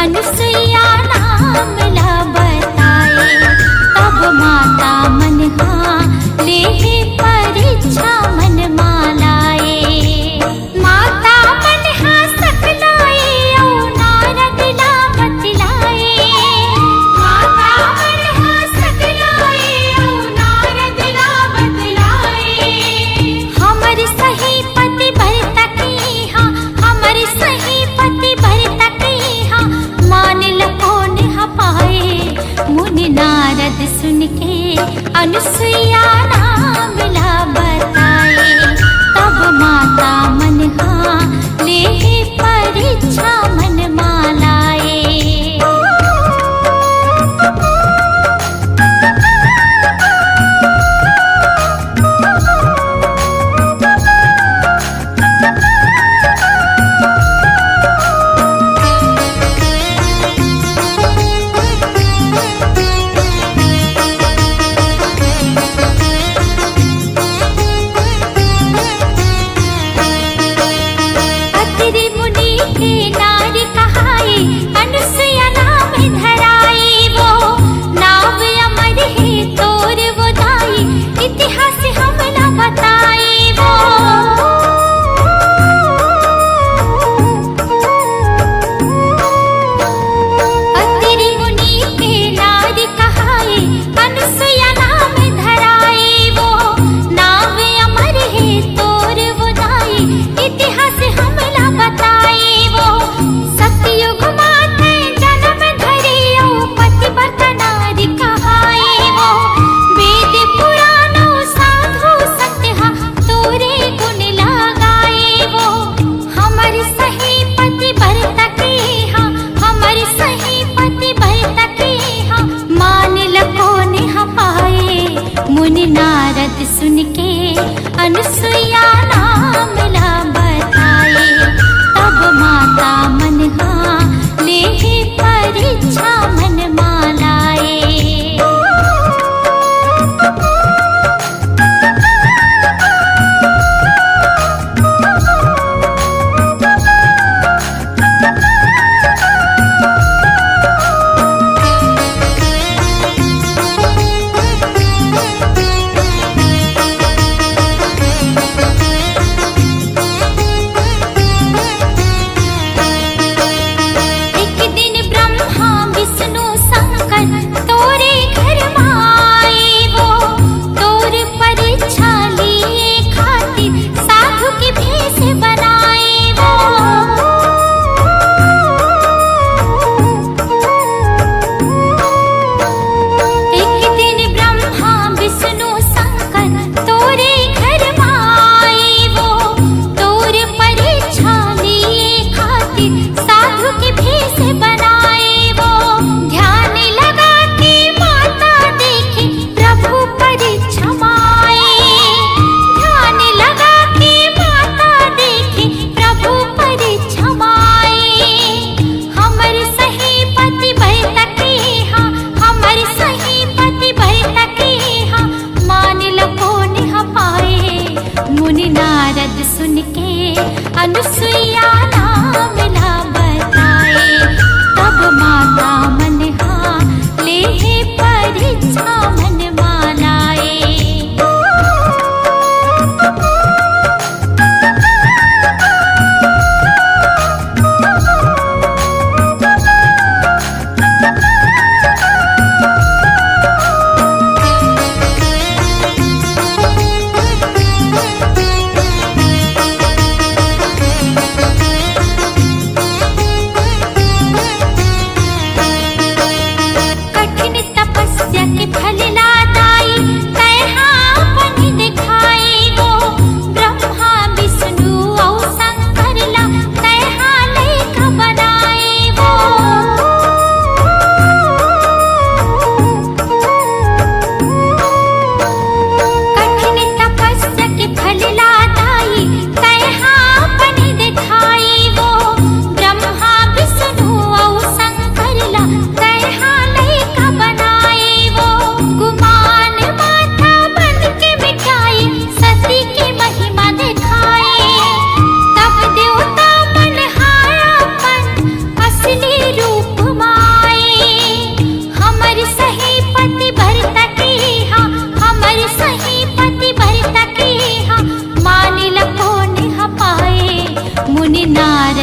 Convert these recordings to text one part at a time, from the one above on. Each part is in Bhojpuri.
अनुसुईया नाम ला बताए। तब माता मनहा ले परीक्षा मन मालाए। माता मनहा सकलाए औ नारद ला बतलाए। माता मनहा सकलाए औ नारद ला बतलाए। हमर सही पति भरत कहिहा, हमर सही पति भरत कहिहा, मान लको नेह पाए। मुनि नारद सुन के अनुसुईया नाम ला बताए। तब माता मनहा ले परीक्षा मन मालाए। अत्रि मुनि के नारी कहाए, अनुसुईया नाम धराई। वो नाव अमर है तोर वो दाई, इतिहास हम न बताई। वो अत्रि मुनि के नारी कहाए, अनुसुईया नाम धराई। वो नाव अमर है तोर वो दाई, इतिहास हम न बताई। वो सतयुग माते जन्म धरी औ पतिव्रत नारी कहाई। वो वेद पुराणो साधु सत्यहा तोरे गुण लगाए। वो हमर सही पति भरत कहिहा, हमर सही पति भरत कहिहा, मान लको नेह पाए। मुनि नारद सुन के अनुसुईया नाम ला बताए। तब माता मनहा ले परीक्षा मन मालाए। एक दिन ब्रह्मा विष्णु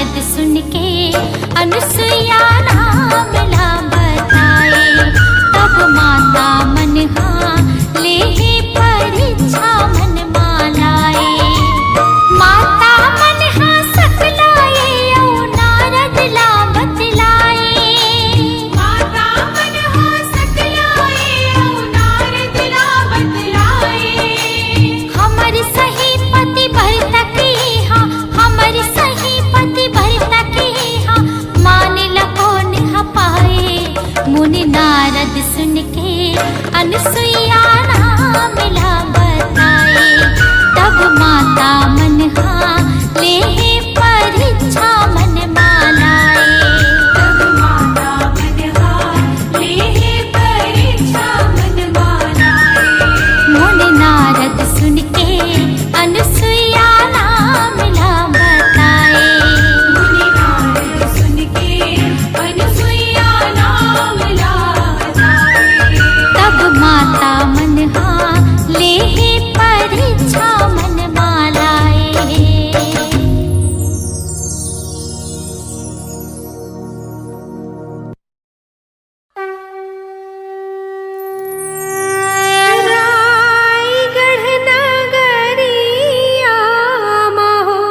नारद सुन के अनुसुईया नाम ला बताए। तब माता मनहा लेहि परीक्षा मन मालाए। माता मनहा सकलाए औ नारद ला बतलाए। माता मनहा सकलाए औ नारद ला बतलाए। हमर सही पति भरत के हाँ, हमर सही पति भरत के हाँ, मान लको निह पाए। मुनि नारद सुन के अनुसुईया नाम ला बताए। तब माता मनहा लेहि परीक्षा मन मालाए। तब माता मनहा लेहि परीक्षा मन मालाए। मुनि नारद सुन के अनुसुईया नाम ला बताए। मुनि नारद सुन के अनुसुईया नाम ला बताए। तब माता मनहा लेहि परीक्षा मन मालाए। रायगढ़ नगरिया महो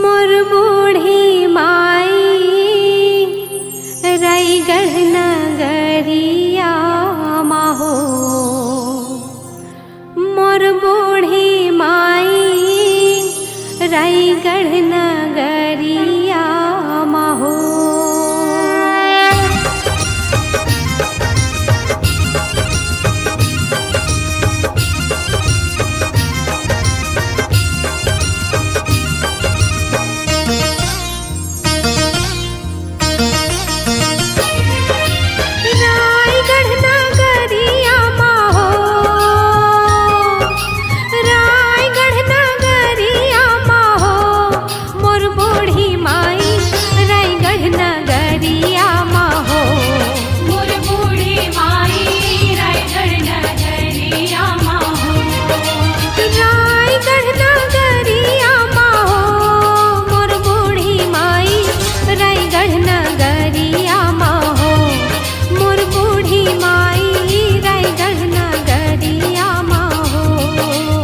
मोर बूढ़ी माई। रायगढ़ नगरिया महो मोर बूढ़ी माई। रायगढ़ नगरिया महो। रायगढ़ नगरिया महो। रायगढ़ नगरिया महो मोर बूढ़ी माई। रायगढ़ नगरिया महो मोर बूढ़ी माई। रायगढ़ नगरिया महो। रायगढ़ नगरिया महो मोर बूढ़ी माई। रायगढ़ नगरिया महो मोर बूढ़ी माई। रायगढ़ नगरिया महो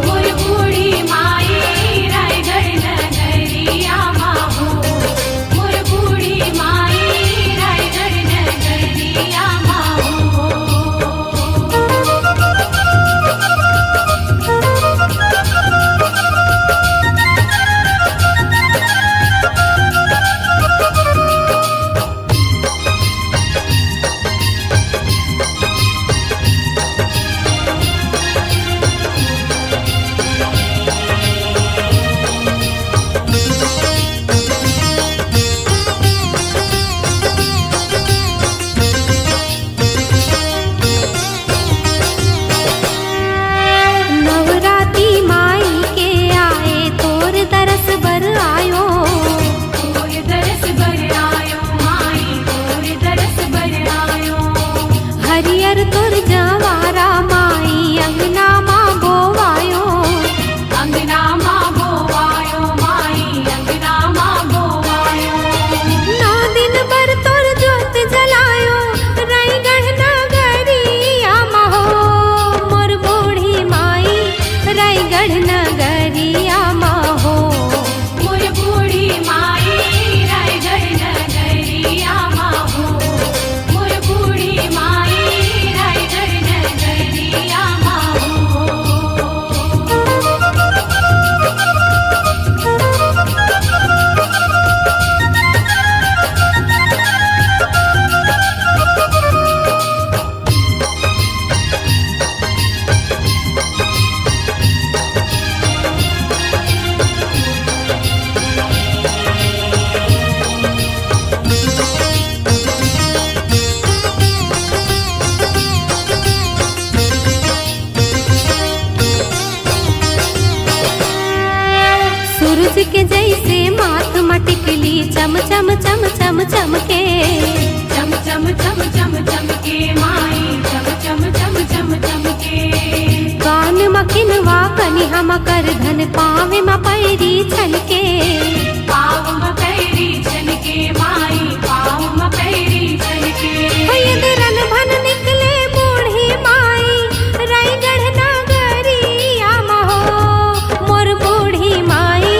मोर बूढ़ी माई। रायगढ़ नगरिया महो मोर बूढ़ी माई। रायगढ़ नगरिया महो। नवराती माई के आए तोर दरस बर आयो। तोर दरस बर आयो माई। तोर दरस बर आयो। हरियर तोर जवारा माई अंगना माँ बोवायो। अंगना माँ बोवायो माई। अंगना माँ बोवायो। 9 दिन बर तोर जोत जलायो। रायगढ़ नगरिया महो मोर बूढ़ी माई। रायगढ़ नगरिया महो मोर बूढ़ी माई। रायगढ़ नगरिया महो मोर बूढ़ी माई। रायगढ़ नगरिया महो। सूरज के जैसे माथ मटिकली चम चम चम चम चम के। चम चम चम चम चम के माई। चम चम चम चम चम के। कान मखिनवा कनि हम कर धन पावे म पैरी छलके पाँव में पैरी छलके माई पाँव में पैरी छलके यदि रन भन निकले बूढ़ी माई रायगढ़ नगरिया महो मोर बूढ़ी माई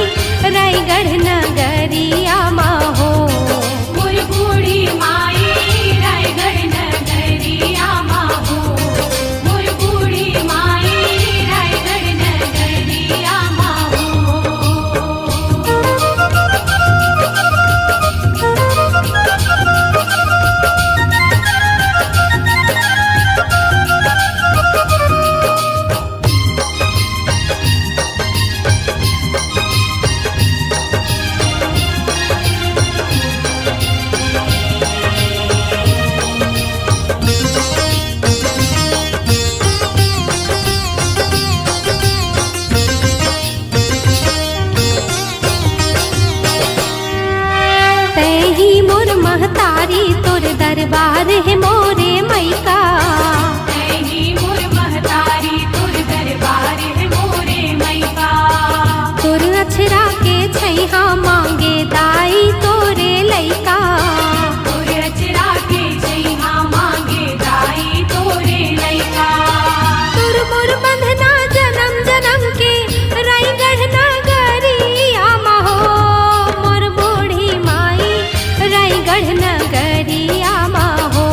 रायगढ़ नगरिया महो मोर बूढ़ी माई रायगढ़ नगरिया माहो मोर बूढ़ी माई रायगढ़ नगरिया माहो तैही मोर महतारी तोर दरबार है मोरे मैका तैही मोर महतारी तोर दरबार है मोरे मैका तोर अछरा के छैहा मांगे दाई तोरे लैका तोर अचरा के छैहा मांगे दाई तोरे लैका तोर मोर बंधना जन्म जन्म के रायगढ़ नगरिया महो मोर बूढ़ी माई रायगढ़ नगरिया महो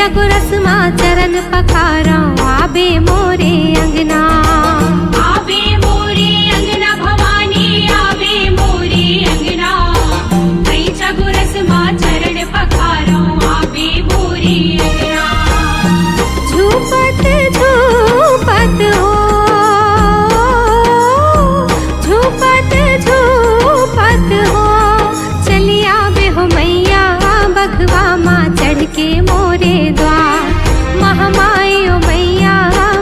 चगुरस माँ चरण पखारा आबे मोरे अंगना। आवे मोरे अंगना भवानी आवे मोरे अंगना। कई चगुरस माँ चरण पखारो आवे मोरे अंगना। झूपत झूपत हो, झूपत झूपत हो, चली आवे हो मैया बघवा माँ चढ़ के मोरे द्वार। महामाई ओ मैया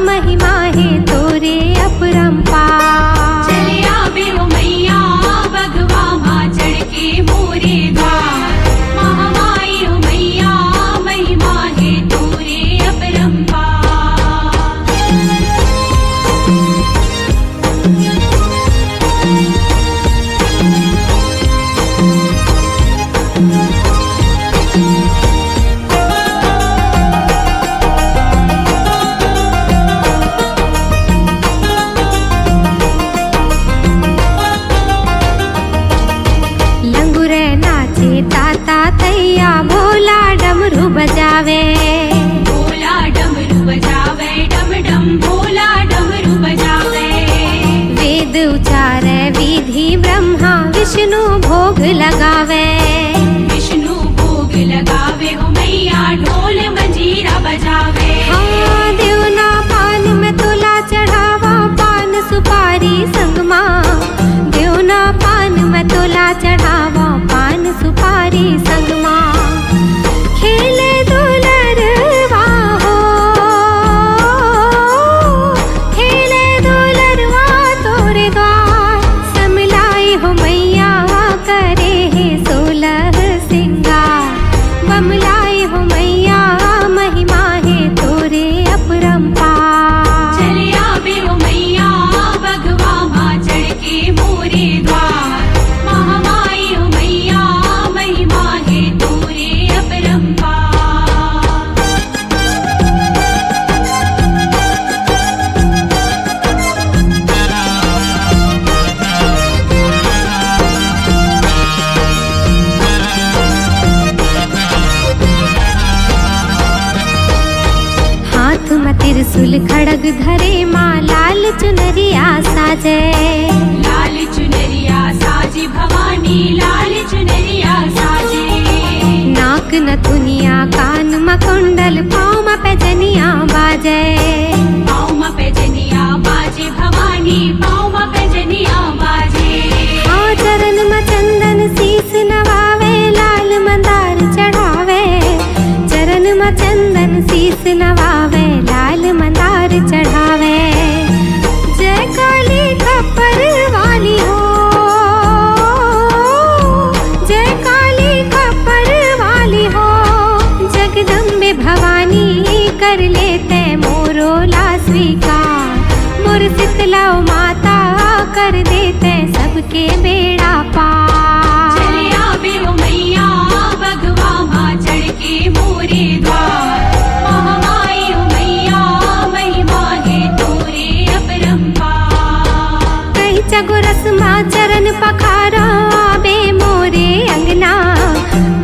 महिमा है तोरे अपरंपार। चले आवे हो मैया बघवा माँ चढ़ के मोरे द्वार। महामाई हो मैया महिमा है तोरे अपरंपार। लंगुरे नाचे ताता तैया भोला डमरू बजावे। भोला डमरू बजावे डम डम भोला डमरू बजावे। वेद उचारे विधि ब्रह्मा विष्णु भोग लगावे। विष्णु भोग लगावे हो मैया ढोल मंजीरा बजावे। हाँ देवना पान में तुला चढ़ावा पान सुपारी संगमा। देवना पान में तुला चढ़ावा पान सुपारी संगमा। खेले दुलरवा हो, खेले दुलरवा तोरे द्वार। समलाई हो मैया करे है 16 सिंगार। बमलाई हो मैया महिमा है तोरे अपरंपार। चले आवे हो मैया बघवा माँ चढ़ के मोरे द्वार। महामाई हो मैया महिमा है तोरे अपरंपार। हाथ में त्रिशूल खड़ग धरे माँ लाल चुनरिया साजे। लाल चुनरिया साजी भवानी लाल चुनरिया साजे। नाक नथुनिया कान में कुंडल पाँव में पैजनिया बाजे। पाँव में पैजनिया बाजे भवानी पाँव में पैजनिया बाजे। हाँ चरण में चंदन शीस नवावे लाल मंदार चढ़ावे। चरण में चंदन शीस नवावे लाल मंदार चढ़ावे। जय काली खप्पर वाली हो, जय काली खप्पर वाली हो। जगदम्बे भवानी कर लेते मोरो ला स्वीकार। मोर शीतला माता कर देते सबके बेड़ा पार। चले आवे हो मैया बघवा माँ चढ़ के मोरे द्वार। महामाई हो मैया महिमा है तोरे अपरंपार। कहीं चगुरस माँ चरण पखारा आबे मोरे अंगना।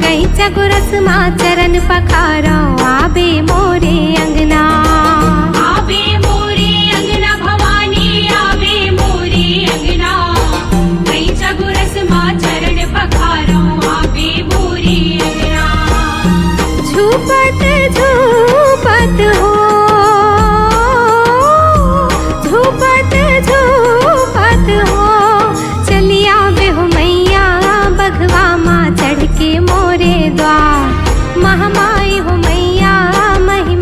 कहीं चगुरस माँ चरण पखारा आबे मोरे अंगना। आवे मोरे अंगना भवानी आवे मोरे अंगना। कई चगुरस माँ चरण पखारो आवे मोरे अंगना। झूपत झूपत हो, झूपत झूपत हो, चली आवे हो मैया बघवा माँ चढ़ के मोरे द्वार। महामाई हो मैया महिमा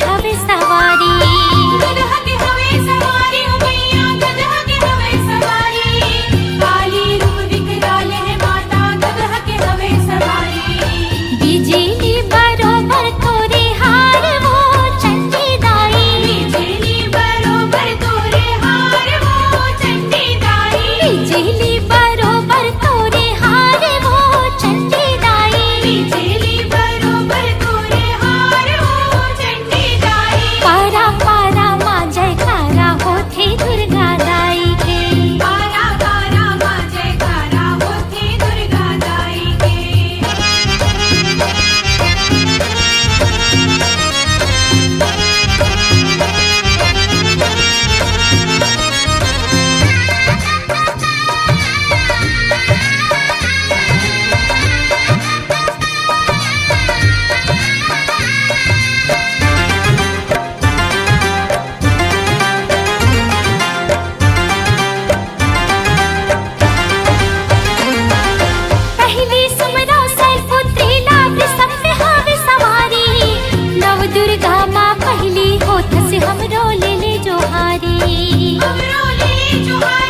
हवे सवारी। गदहा के हवे सवारी हो मैया, गदहा के हवे सवारी। काली रूप विकराल है माता, गदहा के हवे सवारी। बिजली बरोबर तोरे हार वो चंडी दाई। बिजली बरोबर तोरे हार वो चंडी दाई। बिजली बरोबर तोरे हार वो चंडी दाई। बिजली बरोबर तोरे हार वो चंडी दाई। पारा पारा माँ जयकारा होथे दुर्गा दाई के। पारा पारा माँ जयकारा होथे दुर्गा दाई के। पहली सुमरा सैलपुत्री लाभ सब पे हावे सवारी। नव दुर्गा माँ पहली होत से हमरो ले ले जोहारी। हमरो ले जोहारी।